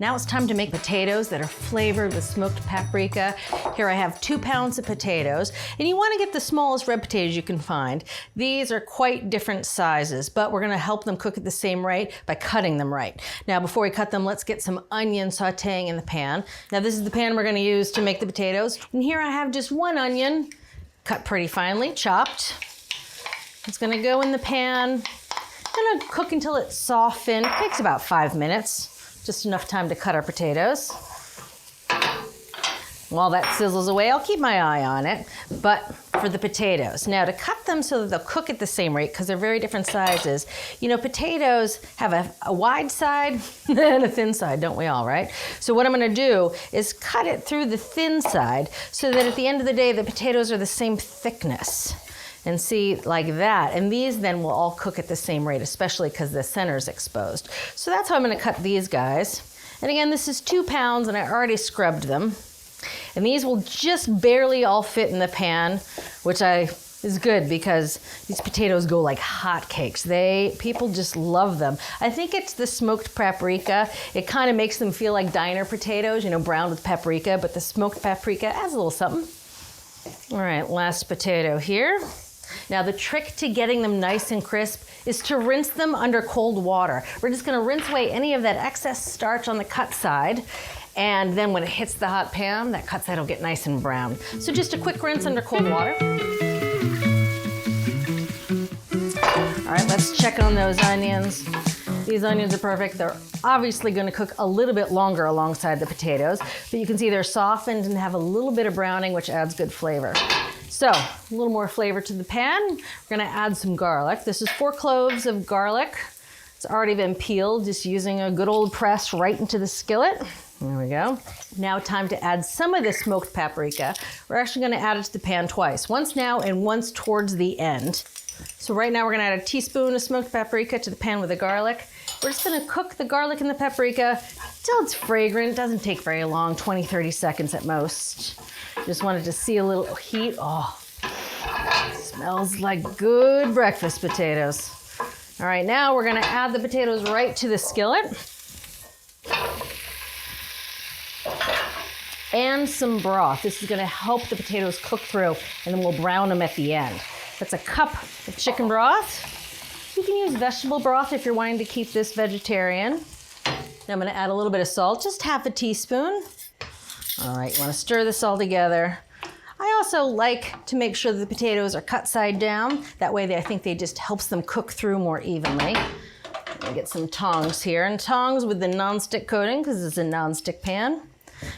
Now it's time to make potatoes that are flavored with smoked paprika. Here I have 2 pounds of potatoes, and you want to get the smallest red potatoes you can find. These are quite different sizes, but we're going to help them cook at the same rate by cutting them right. Now before we cut them, let's get some onion sauteing in the pan. Now this is the pan we're going to use to make the potatoes. And here I have just 1 onion, cut pretty finely, chopped. It's going to go in the pan. Going to cook until it's softened. It takes about 5 minutes. Just enough time to cut our potatoes. While that sizzles away, I'll keep my eye on it. But for the potatoes, now to cut them so that they'll cook at the same rate, because they're very different sizes. You know, potatoes have a wide side and a thin side, don't we all, right? So what I'm gonna do is cut it through the thin side so that at the end of the day, the potatoes are the same thickness. And see, like that. And these then will all cook at the same rate, especially because the center is exposed. So that's how I'm gonna cut these guys. And again, this is 2 pounds and I already scrubbed them. And these will just barely all fit in the pan, which is good because these potatoes go like hotcakes. People just love them. I think it's the smoked paprika. It kind of makes them feel like diner potatoes, you know, browned with paprika, but the smoked paprika adds a little something. All right, last potato here. Now the trick to getting them nice and crisp is to rinse them under cold water. We're just gonna rinse away any of that excess starch on the cut side, and then when it hits the hot pan, that cut side will get nice and brown. So just a quick rinse under cold water. All right, let's check on those onions. These onions are perfect. They're obviously gonna cook a little bit longer alongside the potatoes, but you can see they're softened and have a little bit of browning, which adds good flavor. So, a little more flavor to the pan. We're gonna add some garlic. This is 4 cloves of garlic. It's already been peeled, just using a good old press right into the skillet. There we go. Now time to add some of the smoked paprika. We're actually gonna add it to the pan twice. Once now and once towards the end. So right now we're gonna add a teaspoon of smoked paprika to the pan with the garlic. We're just gonna cook the garlic and the paprika till it's fragrant. It doesn't take very long, 20, 30 seconds at most. Just wanted to see a little heat. Oh, smells like good breakfast potatoes. All right, now we're gonna add the potatoes right to the skillet. And some broth. This is gonna help the potatoes cook through, and then we'll brown them at the end. That's a cup of chicken broth. You can use vegetable broth if you're wanting to keep this vegetarian. Now I'm gonna add a little bit of salt, just half a teaspoon. All right, you wanna stir this all together. I also like to make sure that the potatoes are cut side down. That way I think they just helps them cook through more evenly. I'm gonna get some tongs here, and tongs with the non-stick coating because it's a non-stick pan.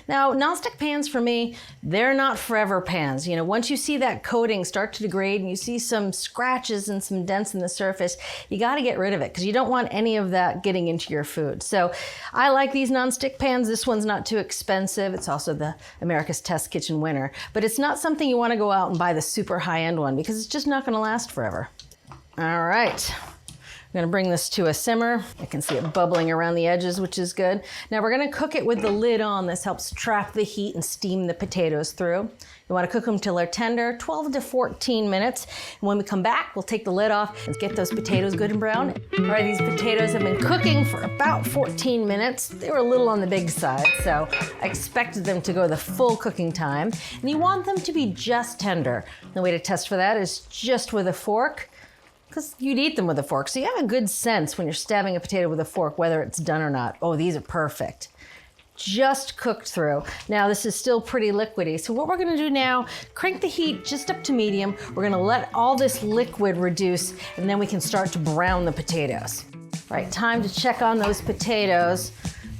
Now, non-stick pans for me, they're not forever pans. You know, once you see that coating start to degrade and you see some scratches and some dents in the surface, you gotta get rid of it because you don't want any of that getting into your food. So I like these non-stick pans. This one's not too expensive. It's also the America's Test Kitchen winner, but it's not something you wanna go out and buy the super high-end one because it's just not gonna last forever. All right. I'm gonna bring this to a simmer. I can see it bubbling around the edges, which is good. Now we're gonna cook it with the lid on. This helps trap the heat and steam the potatoes through. You wanna cook them till they're tender, 12 to 14 minutes. And when we come back, we'll take the lid off and get those potatoes good and brown. All right, these potatoes have been cooking for about 14 minutes. They were a little on the big side, so I expected them to go the full cooking time. And you want them to be just tender. The way to test for that is just with a fork, because you'd eat them with a fork. So you have a good sense when you're stabbing a potato with a fork whether it's done or not. Oh, these are perfect. Just cooked through. Now this is still pretty liquidy. So what we're gonna do now, crank the heat just up to medium. We're gonna let all this liquid reduce and then we can start to brown the potatoes. All right, time to check on those potatoes.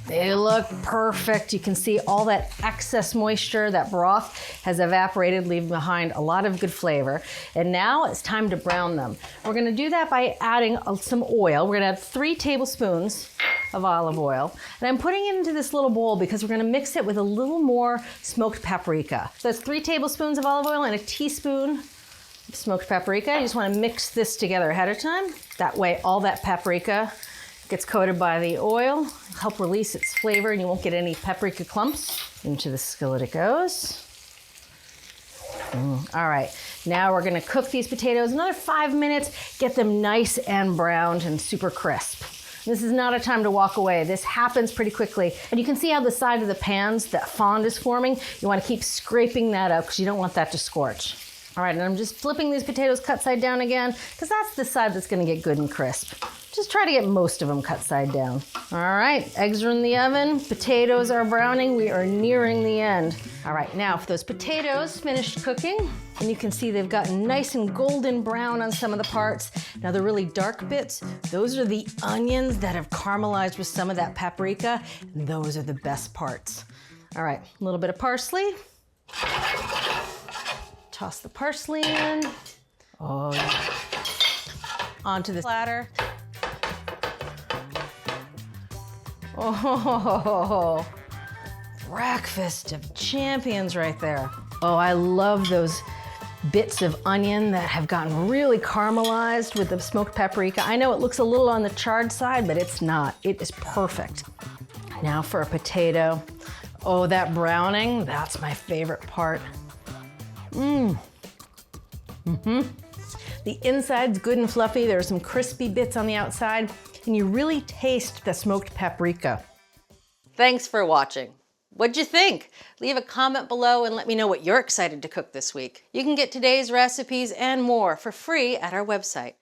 They look perfect. You can see all that excess moisture, that broth has evaporated, leaving behind a lot of good flavor. And now it's time to brown them. We're gonna do that by adding some oil. We're gonna add 3 tablespoons of olive oil. And I'm putting it into this little bowl because we're gonna mix it with a little more smoked paprika. So that's 3 tablespoons of olive oil and a teaspoon of smoked paprika. You just wanna mix this together ahead of time. That way all that paprika gets coated by the oil, help release its flavor, and you won't get any paprika clumps. Into the skillet it goes. All right, now we're gonna cook these potatoes another 5 minutes, get them nice and browned and super crisp. This is not a time to walk away. This happens pretty quickly. And you can see how the side of the pans, that fond is forming. You want to keep scraping that up because you don't want that to scorch. All right, and I'm just flipping these potatoes cut side down again because that's the side that's going to get good and crisp. Just try to get most of them cut side down. All right, eggs are in the oven. Potatoes are browning. We are nearing the end. All right, now if those potatoes finished cooking, and you can see they've gotten nice and golden brown on some of the parts. Now the really dark bits, those are the onions that have caramelized with some of that paprika. And those are the best parts. All right, a little bit of parsley. Toss the parsley in. Oh, yeah. Onto the platter. Oh, breakfast of champions right there. Oh, I love those bits of onion that have gotten really caramelized with the smoked paprika. I know it looks a little on the charred side, but it's not. It is perfect. Now for a potato. Oh, that browning, that's my favorite part. The inside's good and fluffy. There are some crispy bits on the outside, and you really taste the smoked paprika. Thanks for watching. What'd you think? Leave a comment below and let me know what you're excited to cook this week. You can get today's recipes and more for free at our website.